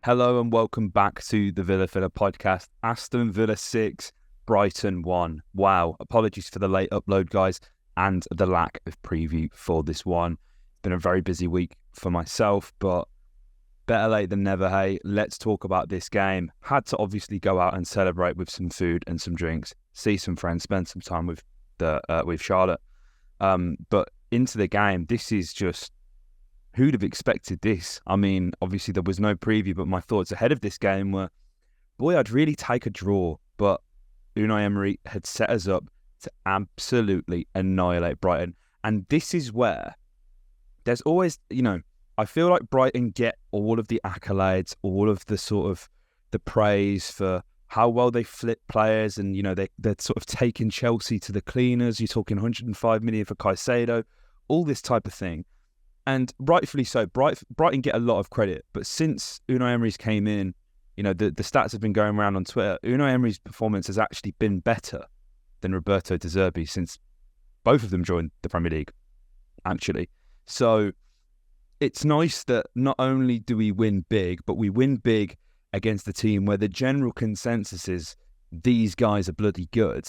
Hello and welcome back to the Villa podcast. Aston Villa 6, Brighton 1. Wow, apologies for the late upload, guys, and the lack of preview for this one. It's been a very busy week for myself, but better late than never, hey. Let's talk about this game. Had to obviously go out and celebrate with some food and some drinks, see some friends, spend some time with Charlotte. But into the game, this is just... who'd have expected this? I mean, obviously there was no preview, but my thoughts ahead of this game were, boy, I'd really take a draw. But Unai Emery had set us up to absolutely annihilate Brighton. And this is where there's always, I feel like Brighton get all of the accolades, all of the sort of the praise for how well they flip players. And, they're sort of taking Chelsea to the cleaners. You're talking 105 million for Caicedo, all this type of thing. And rightfully so, Brighton get a lot of credit. But since Unai Emery's came in, the stats have been going around on Twitter. Unai Emery's performance has actually been better than Roberto De Zerbi since both of them joined the Premier League, actually. So it's nice that not only do we win big, but we win big against a team where the general consensus is these guys are bloody good.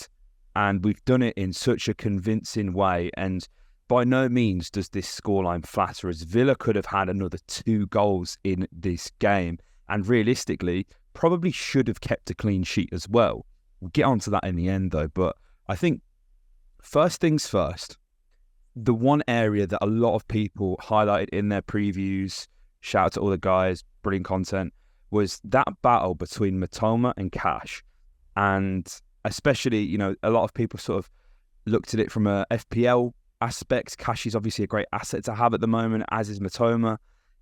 And we've done it in such a convincing way. And by no means does this scoreline flatter us. Villa could have had another 2 goals in this game and realistically probably should have kept a clean sheet as well. We'll get onto that in the end though, but I think first things first, the one area that a lot of people highlighted in their previews, shout out to all the guys, brilliant content, was that battle between Mitoma and Cash. And especially, a lot of people sort of looked at it from a FPL aspects. Kashi is obviously a great asset to have at the moment, as is Mitoma.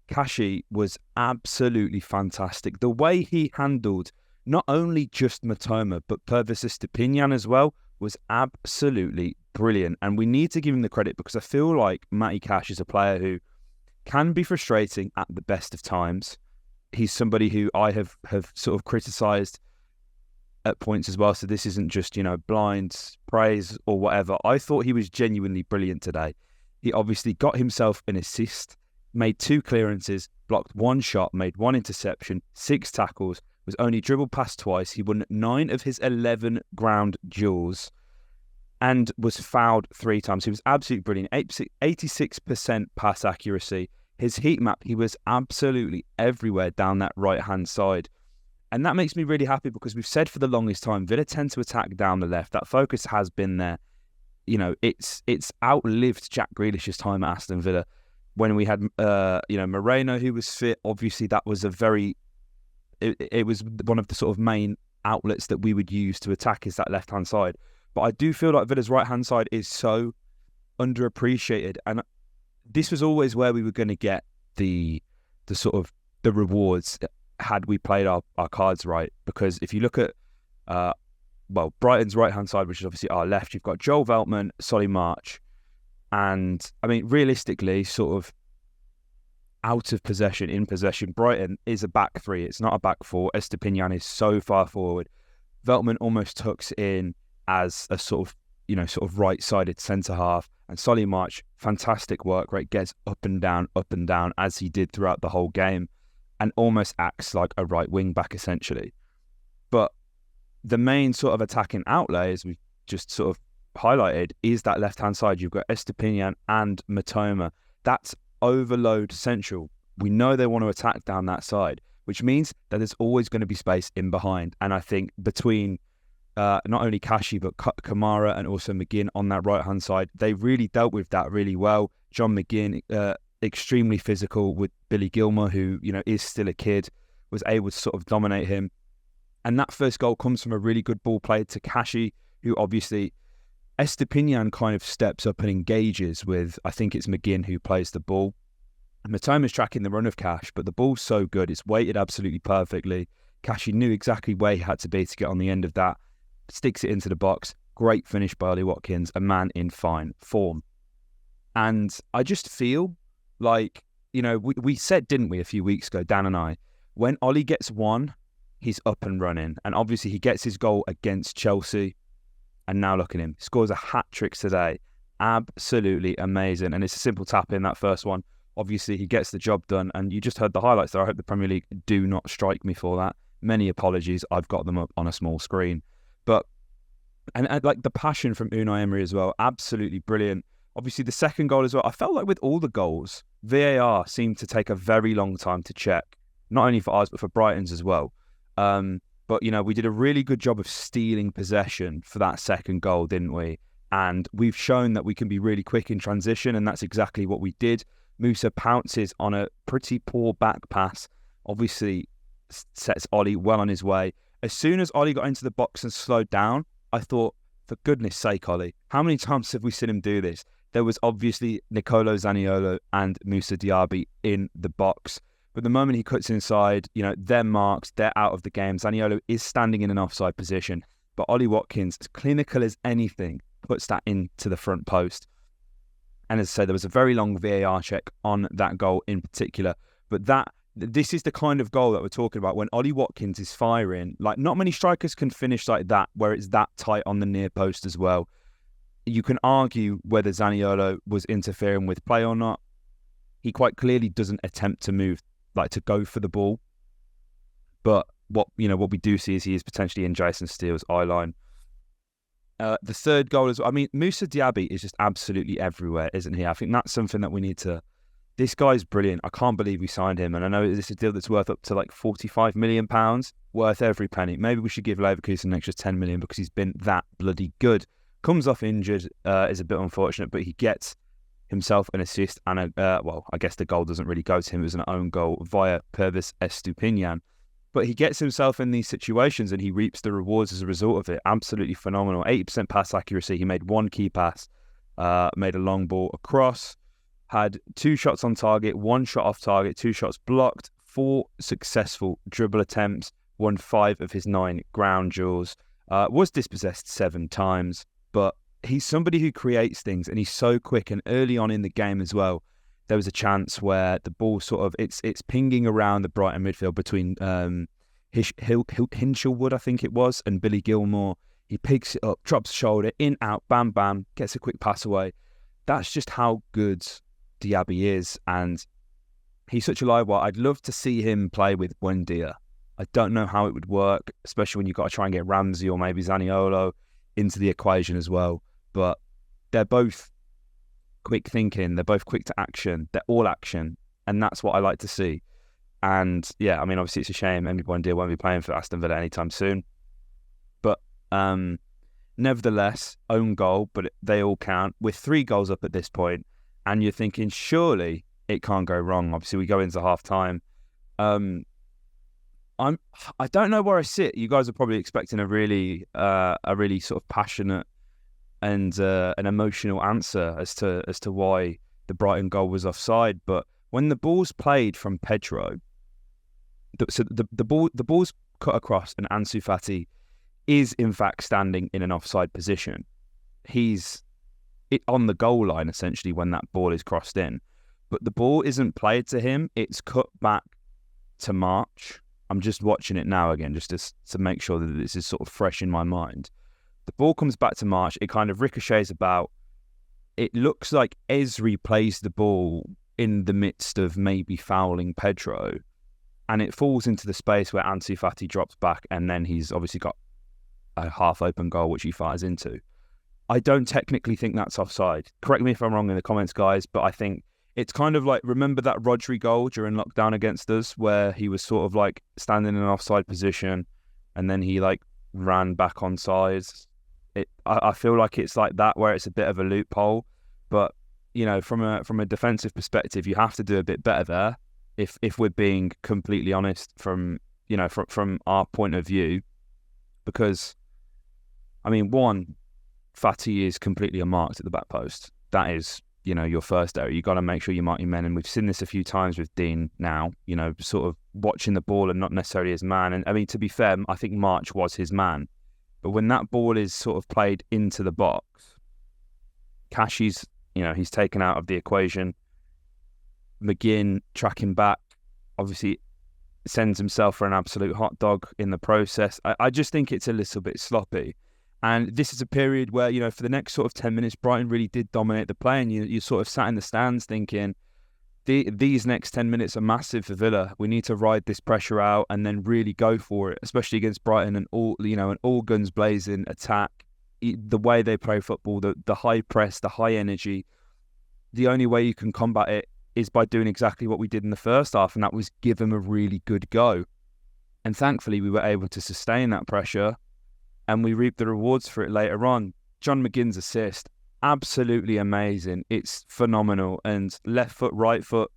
Kashi was absolutely fantastic. The way he handled not only just Mitoma, but Pervis Estupiñán as well, was absolutely brilliant. And we need to give him the credit because I feel like Matty Cash is a player who can be frustrating at the best of times. He's somebody who I have sort of criticised at points as well, so this isn't just blind praise or whatever. I thought he was genuinely brilliant today. He obviously got himself an assist, made 2 clearances, blocked 1 shot, made 1 interception, 6 tackles, was only dribbled past twice. He won 9 of his 11 ground duels and was fouled 3 times. He was absolutely brilliant. 86% pass accuracy. His heat map, he was absolutely everywhere down that right hand side. And that makes me really happy because we've said for the longest time, Villa tend to attack down the left. That focus has been there. It's outlived Jack Grealish's time at Aston Villa. When we had, Moreno, who was fit, obviously that was it was one of the sort of main outlets that we would use to attack is that left-hand side. But I do feel like Villa's right-hand side is so underappreciated. And this was always where we were going to get the sort of the rewards had we played our cards right. Because if you look at, Brighton's right-hand side, which is obviously our left, you've got Joel Veltman, Solly March, and, I mean, realistically, sort of out of possession, in possession, Brighton is a back 3. It's not a back 4. Estupiñán is so far forward. Veltman almost tucks in as a sort of right-sided centre-half, and Solly March, fantastic work, right, gets up and down, as he did throughout the whole game, and almost acts like a right wing back essentially. But the main sort of attacking outlay, as we've just sort of highlighted, is that left-hand side. You've got Estupiñán and Mitoma. That's overload central. We know they want to attack down that side, which means that there's always going to be space in behind. And I think between not only Kashi, but Kamara and also McGinn on that right-hand side, they really dealt with that really well. John McGinn, extremely physical with Billy Gilmour, who is still a kid, was able to sort of dominate him. And that first goal comes from a really good ball played to Kashi, who obviously Estupiñán kind of steps up and engages with, I think it's McGinn who plays the ball. Mitoma's tracking the run of Cash, but the ball's so good, it's weighted absolutely perfectly. Kashi knew exactly where he had to be to get on the end of that, sticks it into the box. Great finish by Ollie Watkins, a man in fine form. And I just feel like, we said, didn't we, a few weeks ago, Dan and I, when Ollie gets 1, he's up and running. And obviously he gets his goal against Chelsea. And now look at him. Scores a hat-trick today. Absolutely amazing. And it's a simple tap in, that first one. obviously he gets the job done, and you just heard the highlights there. I hope the Premier League do not strike me for that. Many apologies. I've got them up on a small screen. But, and like the passion from Unai Emery as well, absolutely brilliant. Obviously the second goal as well, I felt like with all the goals, VAR seemed to take a very long time to check, not only for ours, but for Brighton's as well. But, you know, we did a really good job of stealing possession for that second goal, didn't we? And we've shown that we can be really quick in transition, and that's exactly what we did. Moussa pounces on a pretty poor back pass, obviously sets Ollie well on his way. As soon as Ollie got into the box and slowed down, I thought, for goodness sake, Ollie, how many times have we seen him do this? There was obviously Nicolo Zaniolo and Moussa Diaby in the box. But the moment he cuts inside, you know, they're marked, they're out of the game. Zaniolo is standing in an offside position. But Ollie Watkins, as clinical as anything, puts that into the front post. And as I said, there was a very long VAR check on that goal in particular. But this is the kind of goal that we're talking about when Ollie Watkins is firing. Like, not many strikers can finish like that, where it's that tight on the near post as well. You can argue whether Zaniolo was interfering with play or not. He quite clearly doesn't attempt to move, like to go for the ball. But what we do see is he is potentially in Jason Steele's eye line. The third goal I mean, Moussa Diaby is just absolutely everywhere, isn't he? I think that's something that we need to... This guy's brilliant. I can't believe we signed him. And I know this is a deal that's worth up to like £45 million, worth every penny. Maybe we should give Leverkusen an extra 10 million because he's been that bloody good. Comes off injured, is a bit unfortunate, but he gets himself an assist and I guess the goal doesn't really go to him. It was an own goal via Pervis Estupinian. But he gets himself in these situations and he reaps the rewards as a result of it. Absolutely phenomenal. 80% pass accuracy. He made one key pass, made a long ball across, had 2 shots on target, 1 shot off target, 2 shots blocked, 4 successful dribble attempts, won 5 of his 9 ground duels, was dispossessed 7 times. But he's somebody who creates things and he's so quick, and early on in the game as well, there was a chance where the ball sort of, it's pinging around the Brighton midfield between Hinshelwood, I think it was, and Billy Gilmore. He picks it up, drops the shoulder, in, out, bam, bam, gets a quick pass away. That's just how good Diaby is, and he's such a live wire. I'd love to see him play with Buendia. I don't know how it would work, especially when you've got to try and get Ramsey or maybe Zaniolo into the equation as well. But they're both quick thinking, they're both quick to action, they're all action, and that's what I like to see. And yeah, I mean, obviously it's a shame Emi Buendia won't be playing for Aston Villa anytime soon, but nevertheless, own goal, but they all count. We're 3 goals up at this point, and you're thinking surely it can't go wrong. Obviously we go into half time. I don't know where I sit. You guys are probably expecting a really sort of passionate and an emotional answer as to why the Brighton goal was offside. But when the ball's played from Pedro, the ball's cut across, and Ansu Fati is in fact standing in an offside position. He's on the goal line essentially when that ball is crossed in, but the ball isn't played to him. It's cut back to March. I'm just watching it now again just to make sure that this is sort of fresh in my mind. The ball comes back to March. It kind of ricochets about. It looks like Esri plays the ball in the midst of maybe fouling Pedro, and it falls into the space where Ansu Fati drops back, and then he's obviously got a half-open goal which he fires into. I don't technically think that's offside. Correct me if I'm wrong in the comments, guys, but I think it's kind of like, remember that Rodri goal during lockdown against us where he was sort of like standing in an offside position and then he like ran back on sides? I feel like it's like that, where it's a bit of a loophole. But, you know, from a defensive perspective, you have to do a bit better there. If we're being completely honest from our point of view, because, I mean, one, Fati is completely unmarked at the back post. That is, you know, your first error. You got to make sure you mark your men, and we've seen this a few times with Dean now. You know, sort of watching the ball and not necessarily his man. And I mean, to be fair, I think March was his man. But when that ball is sort of played into the box, Kashi's, you know, he's taken out of the equation. McGinn tracking back, obviously sends himself for an absolute hot dog in the process. I just think it's a little bit sloppy. And this is a period where, you know, for the next sort of 10 minutes, Brighton really did dominate the play, and you sort of sat in the stands thinking, these next 10 minutes are massive for Villa. We need to ride this pressure out and then really go for it, especially against Brighton and an all guns blazing attack. The way they play football, the high press, the high energy. The only way you can combat it is by doing exactly what we did in the first half, and that was give them a really good go. And thankfully, we were able to sustain that pressure, and we reaped the rewards for it later on. John McGinn's assist, absolutely amazing. It's phenomenal. And left foot, right foot,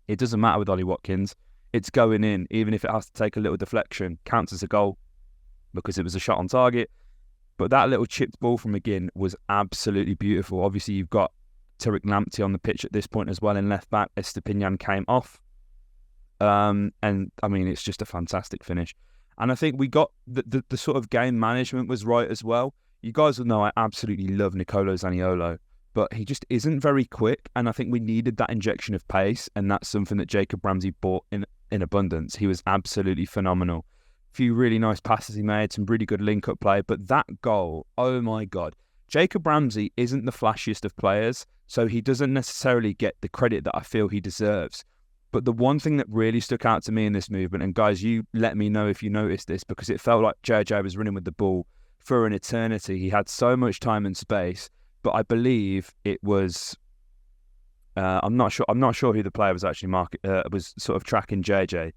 it doesn't matter with Ollie Watkins. It's going in, even if it has to take a little deflection. Counts as a goal because it was a shot on target. But that little chipped ball from McGinn was absolutely beautiful. Obviously, you've got Tariq Lamptey on the pitch at this point as well in left back. Estepinian came off. And I mean, it's just a fantastic finish. And I think we got the sort of game management was right as well. You guys will know I absolutely love Nicolo Zaniolo, but he just isn't very quick. And I think we needed that injection of pace. And that's something that Jacob Ramsey brought in abundance. He was absolutely phenomenal. A few really nice passes he made, some really good link-up play. But that goal, oh my God. Jacob Ramsey isn't the flashiest of players, so he doesn't necessarily get the credit that I feel he deserves. But the one thing that really stuck out to me in this movement, and guys, you let me know if you noticed this, because it felt like JJ was running with the ball for an eternity. He had so much time and space, but I believe it was, I'm not sure who the player was actually was sort of tracking JJ,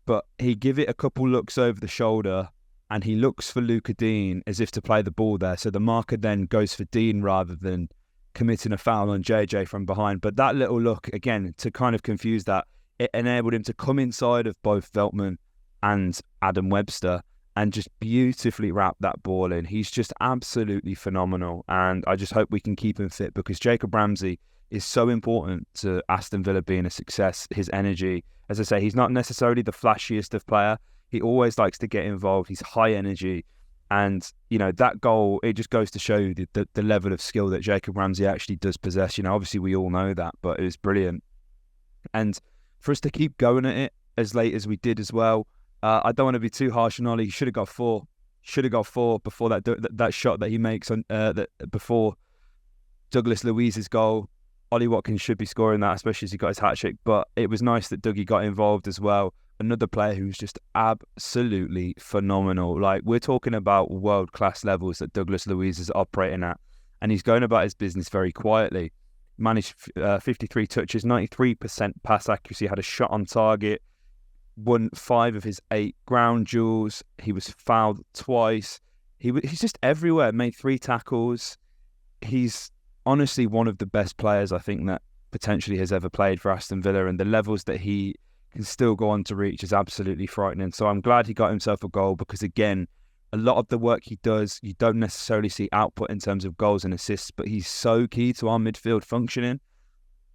but he give it a couple looks over the shoulder, and he looks for Luca Dean as if to play the ball there. So the marker then goes for Dean rather than committing a foul on JJ from behind. But that little look, again, to kind of confuse that, it enabled him to come inside of both Veltman and Adam Webster and just beautifully wrap that ball in. He's just absolutely phenomenal. And I just hope we can keep him fit, because Jacob Ramsey is so important to Aston Villa being a success. His energy, as I say, he's not necessarily the flashiest of player. He always likes to get involved. He's high energy. And, you know, that goal, it just goes to show you the level of skill that Jacob Ramsey actually does possess. You know, obviously we all know that, but it was brilliant. And for us to keep going at it as late as we did as well, I don't want to be too harsh on Ollie. He should have got four. Should have got four before that shot that he makes on before Douglas Luiz's goal. Ollie Watkins should be scoring that, especially as he got his hat-trick. But it was nice that Dougie got involved as well. Another player who's just absolutely phenomenal. Like, we're talking about world-class levels that Douglas Luiz is operating at. And he's going about his business very quietly. Managed 53 touches, 93% pass accuracy, had a shot on target, won 5 of his 8 ground duels. He was fouled twice. He's just everywhere, made 3 tackles. He's honestly one of the best players I think that potentially has ever played for Aston Villa, and the levels that he can still go on to reach is absolutely frightening. So I'm glad he got himself a goal, because again, a lot of the work he does, you don't necessarily see output in terms of goals and assists, but he's so key to our midfield functioning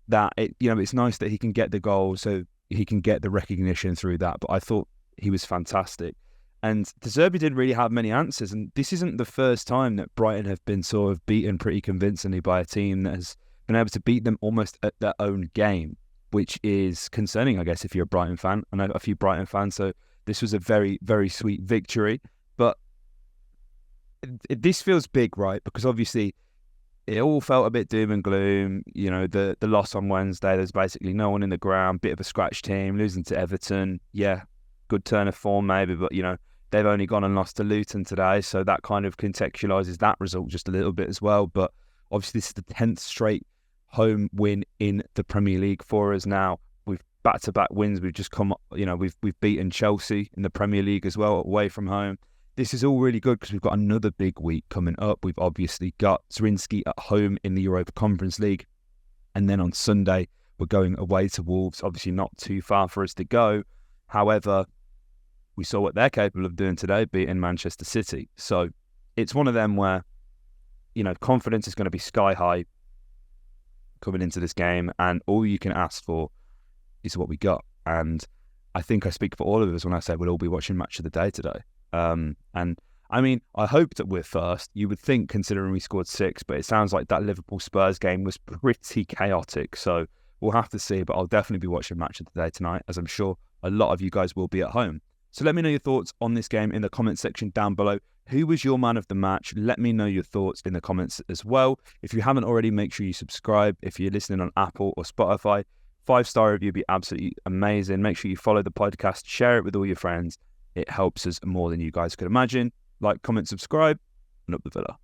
that it's nice that he can get the goal, so he can get the recognition through that. But I thought he was fantastic. And De Zerbi didn't really have many answers, and this isn't the first time that Brighton have been sort of beaten pretty convincingly by a team that has been able to beat them almost at their own game, which is concerning, I guess, if you're a Brighton fan. I know a few Brighton fans, so this was a very, very sweet victory. But this feels big, right? Because obviously it all felt a bit doom and gloom. You know, the loss on Wednesday, there's basically no one in the ground, bit of a scratch team, losing to Everton. Yeah, good turn of form maybe, but, you know, they've only gone and lost to Luton today, so that kind of contextualises that result just a little bit as well. But obviously this is the 10th straight home win in the Premier League for us now. We've back-to-back wins. We've just come, we've beaten Chelsea in the Premier League as well, away from home. This is all really good because we've got another big week coming up. We've obviously got Zrinski at home in the Europa Conference League. And then on Sunday, we're going away to Wolves. Obviously not too far for us to go. However, we saw what they're capable of doing today, beating Manchester City. So it's one of them where, confidence is going to be sky high coming into this game. And all you can ask for is what we got. And I think I speak for all of us when I say we'll all be watching Match of the Day today. And I mean, I hope that we're first. You would think, considering we scored 6, but it sounds like that Liverpool-Spurs game was pretty chaotic. So we'll have to see, but I'll definitely be watching Match of the Day tonight, as I'm sure a lot of you guys will be at home. So let me know your thoughts on this game in the comment section down below. Who was your man of the match? Let me know your thoughts in the comments as well. If you haven't already, make sure you subscribe. If you're listening on Apple or Spotify, 5-star review would be absolutely amazing. Make sure you follow the podcast, share it with all your friends. It helps us more than you guys could imagine. Like, comment, subscribe, and up the Villa.